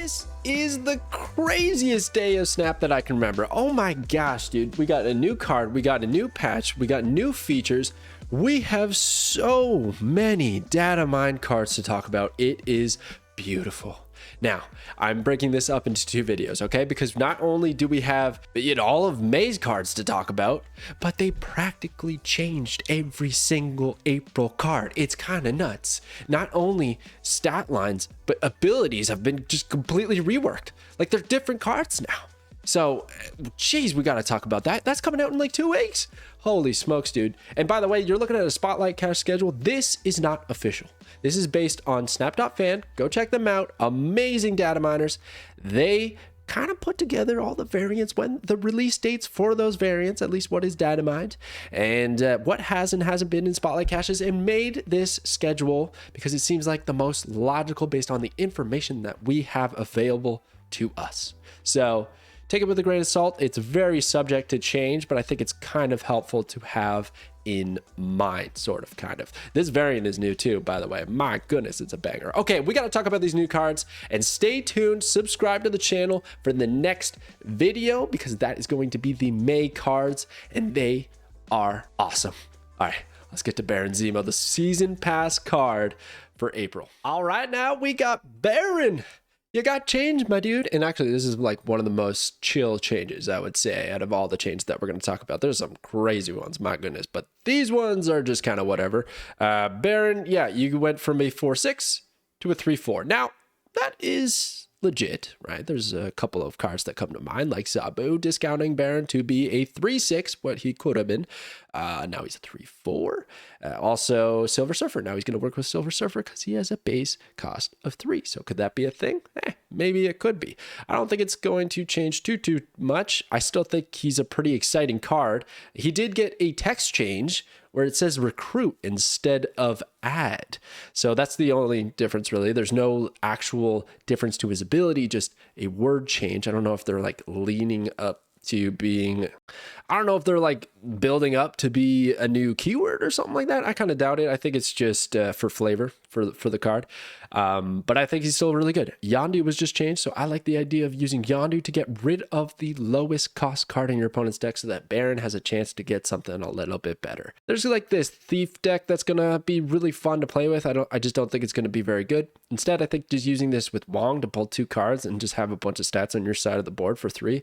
This is the craziest day of Snap that I can remember. Oh my gosh, dude. We got a new card, we got a new patch, we got new features. We have so many Datamine cards to talk about. It is beautiful. Now, I'm breaking this up into two videos, okay? Because not only do we have all of May's cards to talk about, but they practically changed every single April card. It's kind of nuts. Not only stat lines, but abilities have been just completely reworked. Like, they're different cards now. So, geez, we got to talk about that. That's coming out in like 2 weeks. Holy smokes, dude. And by the way, you're looking at a Spotlight Cash schedule. This is not official. This is based on Snap.fan. Go check them out. Amazing data miners. They kind of put together all the variants, when the release dates for those variants, at least what is data mined, and what has and hasn't been in Spotlight Caches, and made this schedule because it seems like the most logical based on the information that we have available to us. So, take it with a grain of salt. It's very subject to change, but I think it's kind of helpful to have in mind, sort of, kind of. This variant is new too, by the way. My goodness, it's a banger. Okay, we got to talk about these new cards, and stay tuned. Subscribe to the channel for the next video, because that is going to be the May cards, and they are awesome. All right, let's get to Baron ZEMO, the season pass card for April. All right, now we got Baron. You got changed, my dude. And actually, this is like one of the most chill changes, I would say, out of all the changes that we're going to talk about. There's some crazy ones, my goodness, but these ones are just kind of whatever. Baron, yeah, you went from a 4-6 to a 3-4. Now, that is legit, right? There's a couple of cards that come to mind, like Sabu discounting Baron to be a 3-6, what he could have been. Now he's a 3-4. Also, Silver Surfer. Now he's going to work with Silver Surfer because he has a base cost of 3. So could that be a thing? Maybe it could be. I don't think it's going to change too much. I still think he's a pretty exciting card. He did get a text change where it says recruit instead of add. So that's the only difference, really. There's no actual difference to his ability, just a word change. I don't know if they're like leaning up to being, I don't know if they're like building up to be a new keyword or something like that. I kind of doubt it. I think it's just for flavor for the card. But I think he's still really good. Yondu was just changed, so I like the idea of using Yondu to get rid of the lowest cost card in your opponent's deck so that Baron has a chance to get something a little bit better. There's like this Thief deck that's gonna be really fun to play with. I just don't think it's gonna be very good. Instead, I think just using this with Wong to pull 2 cards and just have a bunch of stats on your side of the board for 3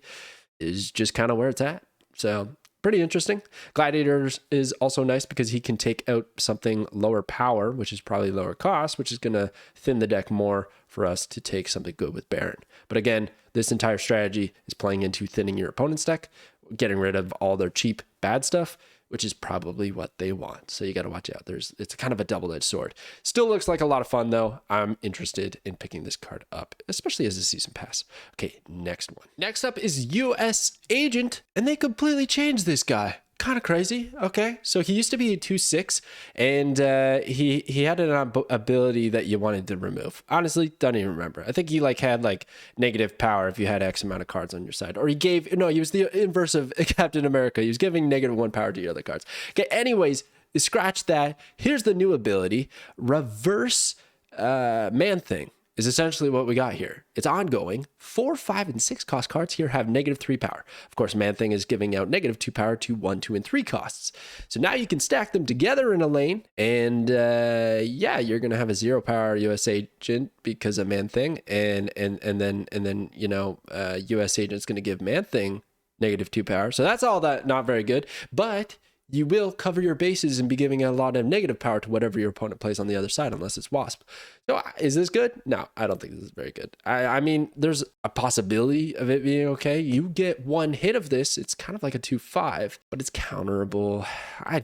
is just kind of where it's at. So pretty interesting. Gladiators is also nice because he can take out something lower power, which is probably lower cost, which is going to thin the deck more for us to take something good with Baron. But again, this entire strategy is playing into thinning your opponent's deck, getting rid of all their cheap bad stuff, which is probably what they want. So you got to watch out. It's kind of a double-edged sword. Still looks like a lot of fun, though. I'm interested in picking this card up, especially as a season pass. Okay, next one. Next up is USAGENT, and they completely changed this guy. Kind of crazy. Okay, so he used to be a 2-6, and he had an ability that you wanted to remove. Honestly, don't even remember. I think he had negative power if you had X amount of cards on your side, or he was the inverse of Captain America. He was giving -1 power to your other cards. Okay, anyways, scratch that. Here's the new ability, Reverse Man-Thing. Is essentially what we got here. It's ongoing. 4, 5, and 6 cost cards here have -3 power. Of course, Man-Thing is giving out -2 power to 1, 2, and 3 costs. So now you can stack them together in a lane, and yeah, you're gonna have a 0 power USAGENT because of Man-Thing, and then USAGENT's gonna give Man-Thing -2 power. So that's all that not very good, but you will cover your bases and be giving a lot of negative power to whatever your opponent plays on the other side, unless it's Wasp. So is this good? No, I don't think this is very good. I mean, there's a possibility of it being okay. You get 1 hit of this, it's kind of like a 2-5, but it's counterable. I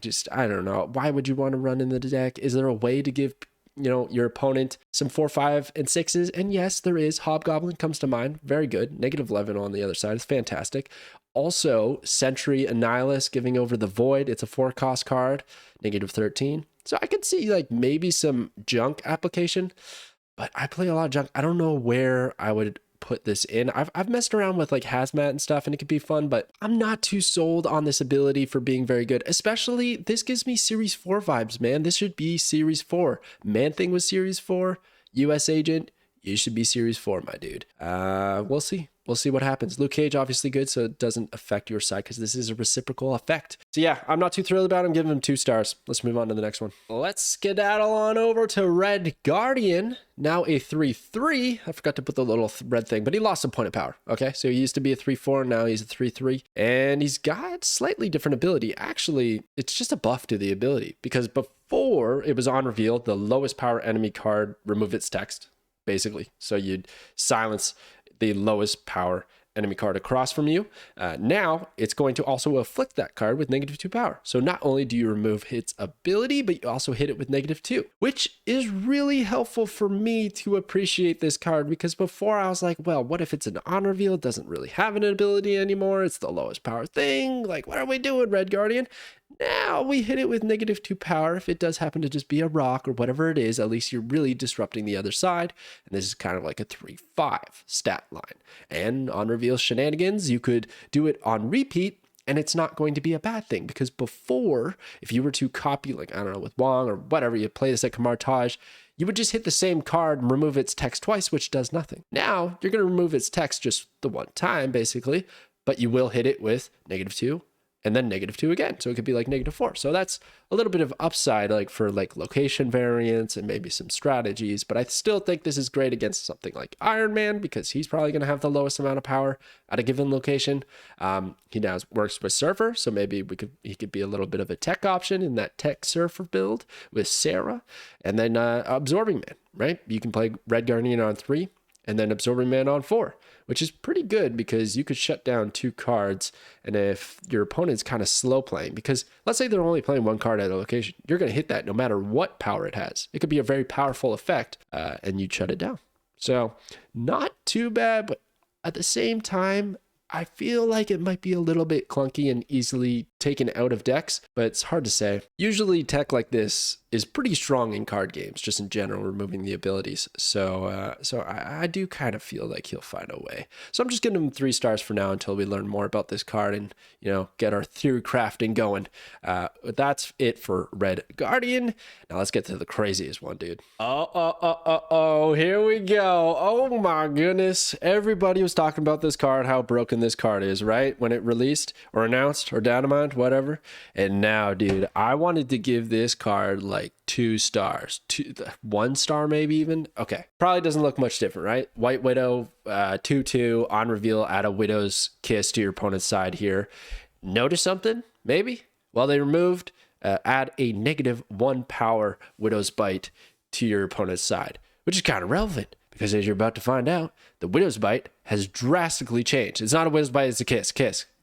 don't know. Why would you want to run in the deck? Is there a way to give your opponent some 4, 5, and 6s? And yes, there is. Hobgoblin comes to mind. Very good. -11 on the other side is fantastic. Also, Sentry Annihilus giving over the Void. It's a 4 cost card, -13. So I could see maybe some junk application, but I play a lot of junk. I don't know where I would put this in. I've messed around with Hazmat and stuff, and it could be fun, but I'm not too sold on this ability for being very good. Especially, this gives me Series 4 vibes, man. This should be Series 4. Man-Thing was Series 4. USAGENT, you should be Series 4, my dude. We'll see. We'll see what happens. Luke Cage, obviously good, so it doesn't affect your side because this is a reciprocal effect. So yeah, I'm not too thrilled about it. I'm giving him 2 stars. Let's move on to the next one. Let's skedaddle on over to Red Guardian. Now a 3-3. I forgot to put the little red thing, but he lost some point of power. Okay, so he used to be a 3-4, now he's a 3-3. And he's got slightly different ability. Actually, it's just a buff to the ability because before it was on reveal, the lowest power enemy card remove its text, basically. So you'd silence the lowest power enemy card across from you. Now it's going to also afflict that card with -2 power. So not only do you remove its ability, but you also hit it with -2, which is really helpful for me to appreciate this card because before I was like, well, what if it's an on reveal? It doesn't really have an ability anymore. It's the lowest power thing. Like, what are we doing, Red Guardian? Now we hit it with -2 power. If it does happen to just be a rock or whatever it is, at least you're really disrupting the other side. And this is kind of like a 3-5 stat line. And on reveal shenanigans, you could do it on repeat, and it's not going to be a bad thing because before, if you were to copy, like, I don't know, with Wong or whatever, you play this like a Martage, you would just hit the same card and remove its text twice, which does nothing. Now you're going to remove its text just the one time, basically, but you will hit it with -2. And then -2 again. So it could be like -4. So that's a little bit of upside, like for like location variants and maybe some strategies. But I still think this is great against something like Iron Man because he's probably going to have the lowest amount of power at a given location. He now works with Surfer, so maybe he could be a little bit of a tech option in that tech Surfer build with Sarah. And then Absorbing Man, right? You can play Red Guardian on 3 and then Absorbing Man on 4, which is pretty good because you could shut down 2 cards. And if your opponent's kind of slow playing, because let's say they're only playing 1 card at a location, you're going to hit that no matter what power it has. It could be a very powerful effect and you shut it down. So not too bad, but at the same time, I feel like it might be a little bit clunky and easily taken out of decks, but it's hard to say. Usually tech like this is pretty strong in card games, just in general, removing the abilities. So I do kind of feel like he'll find a way. So I'm just giving him 3 stars for now until we learn more about this card and, you know, get our theory crafting going. That's it for Red Guardian. Now let's get to the craziest one, dude. Oh, here we go. Oh my goodness. Everybody was talking about this card, how broken this card is, right? When it released or announced or datamined, whatever. And now, dude, I wanted to give this card like 2 stars, 1 star maybe even. Okay, probably doesn't look much different, right? White Widow, 2/2 on reveal, add a Widow's Kiss to your opponent's side here. Notice something? Maybe? Well, they removed, add a -1 power Widow's Bite to your opponent's side, which is kind of relevant because as you're about to find out, the Widow's Bite has drastically changed. It's not a Widow's Bite, it's a kiss.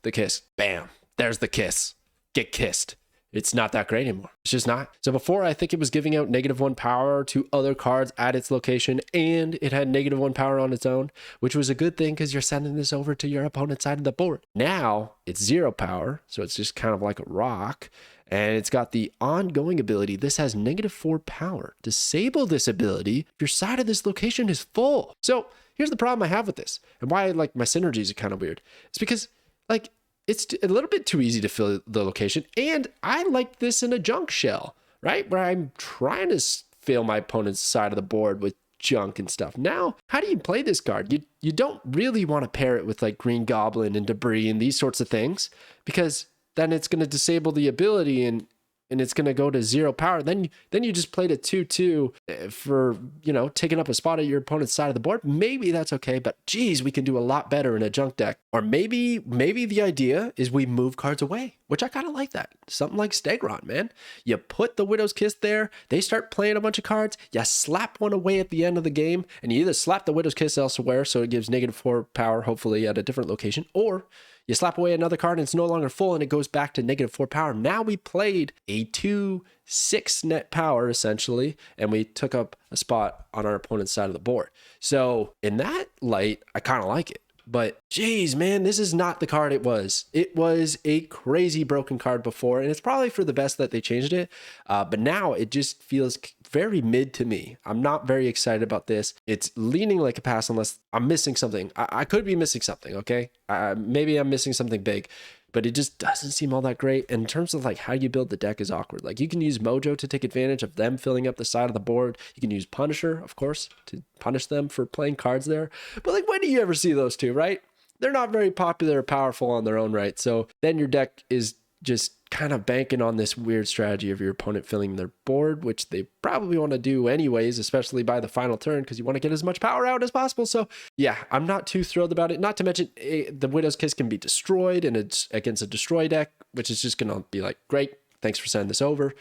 The kiss. Bam. There's the kiss. Get kissed. It's not that great anymore. It's just not. So before, I think it was giving out -1 power to other cards at its location, and it had -1 power on its own, which was a good thing because you're sending this over to your opponent's side of the board. Now it's 0 power, so it's just kind of like a rock, and it's got the ongoing ability. This has -4 power. Disable this ability if your side of this location is full. So here's the problem I have with this, and why like my synergies are kind of weird. It's because like it's a little bit too easy to fill the location. And I like this in a junk shell, right? Where I'm trying to fill my opponent's side of the board with junk and stuff. Now, how do you play this card? You don't really want to pair it with like Green Goblin and Debris and these sorts of things, because then it's going to disable the ability and it's going to go to 0 power. Then you just played a 2/2 for, you know, taking up a spot at your opponent's side of the board. Maybe that's okay, but geez, we can do a lot better in a junk deck. Or maybe the idea is we move cards away, which I kind of like that. Something like Stegron, man. You put the Widow's Kiss there, they start playing a bunch of cards, you slap one away at the end of the game, and you either slap the Widow's Kiss elsewhere, so it gives -4 power, hopefully at a different location, or you slap away another card and it's no longer full and it goes back to -4 power. Now we played a 2/6 net power essentially, and we took up a spot on our opponent's side of the board. So in that light, I kind of like it. But geez, man, this is not the card it was. It was a crazy broken card before, and it's probably for the best that they changed it. But now it just feels very mid to me. I'm not very excited about this. It's leaning like a pass unless I'm missing something. I could be missing something, okay? Maybe I'm missing something big. but it just doesn't seem all that great. And in terms of like how you build the deck is awkward. Like you can use Mojo to take advantage of them filling up the side of the board. You can use Punisher, of course, to punish them for playing cards there. But like, when do you ever see those two, right? They're not very popular or powerful on their own right. So then your deck is just kind of banking on this weird strategy of your opponent filling their board, which they probably want to do anyways, especially by the final turn, because you want to get as much power out as possible. So yeah, I'm not too thrilled about it. Not to mention the Widow's Kiss can be destroyed, and it's against a destroy deck, which is just going to be like, great, thanks for sending this over.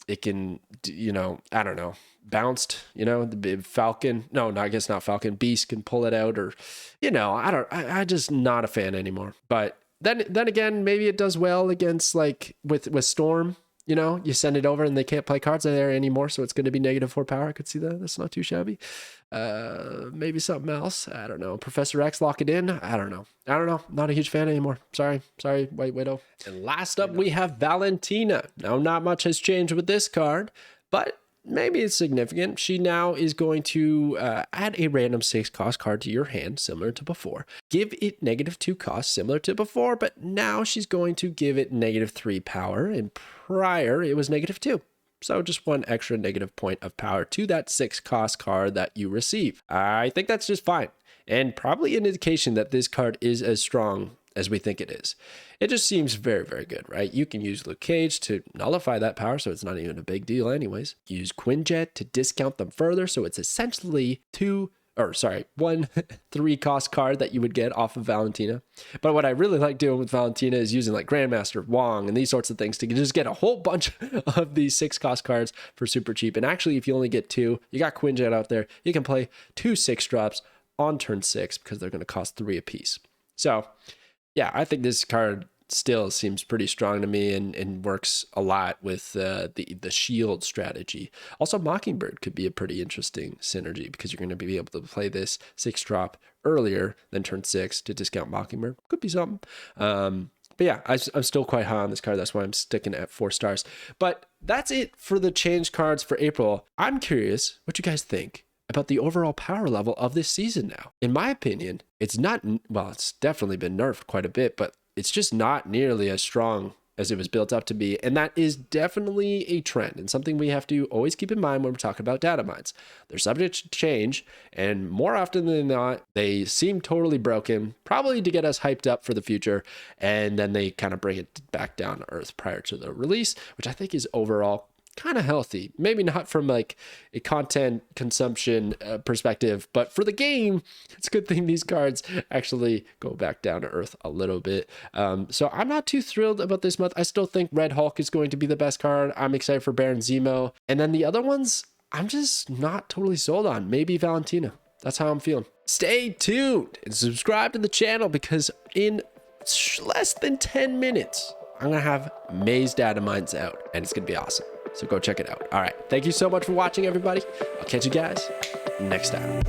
It can, you know, I don't know, bounced, you know, the Falcon. No, I guess not Falcon. Beast can pull it out, or, you know, I just not a fan anymore. But then again, maybe it does well against like with Storm. You know, you send it over and they can't play cards there anymore, so it's going to be -4 power. I could see that. That's not too shabby. Maybe something else. I don't know. Professor X, lock it in. I don't know. Not a huge fan anymore. Sorry, White Widow. And last up, we have Valentina. Now, not much has changed with this card, but maybe it's significant. She now is going to add a random 6 cost card to your hand, similar to before. Give it -2 cost, similar to before, but now she's going to give it -3 power, and prior it was -2. So just 1 extra negative point of power to that 6 cost card that you receive. I think that's just fine, and probably an indication that this card is as strong as we think it is. It just seems very, very good, right? You can use Luke Cage to nullify that power, so it's not even a big deal anyways. Use Quinjet to discount them further, so it's essentially 1 3 cost card that you would get off of Valentina. But what I really like doing with Valentina is using like Grandmaster, Wong, and these sorts of things to just get a whole bunch of these 6 cost cards for super cheap. And actually, if you only get 2, you got Quinjet out there, you can play 2 6 drops on turn 6 because they're going to cost 3 apiece. So yeah, I think this card still seems pretty strong to me, and works a lot with the shield strategy. Also, Mockingbird could be a pretty interesting synergy because you're going to be able to play this 6 drop earlier than turn 6 to discount Mockingbird. Could be something. But yeah, I'm still quite high on this card. That's why I'm sticking at 4 stars. But that's it for the change cards for April. I'm curious what you guys think about the overall power level of this season now. In my opinion, it's not, well, it's definitely been nerfed quite a bit, but it's just not nearly as strong as it was built up to be. And that is definitely a trend, and something we have to always keep in mind when we're talking about data mines. They're subject to change, and more often than not, they seem totally broken, probably to get us hyped up for the future, and then they kind of bring it back down to earth prior to the release, which I think is overall kind of healthy. Maybe not from like a content consumption perspective, but for the game, it's a good thing these cards actually go back down to earth a little bit. So I'm not too thrilled about this month. I still think Red Hulk is going to be the best card. I'm excited for Baron Zemo. And then the other ones, I'm just not totally sold on. Maybe Valentina. That's how I'm feeling. Stay tuned and subscribe to the channel, because in less than 10 minutes, I'm going to have May's Datamines out, and it's going to be awesome. So go check it out. All right. Thank you so much for watching, everybody. I'll catch you guys next time.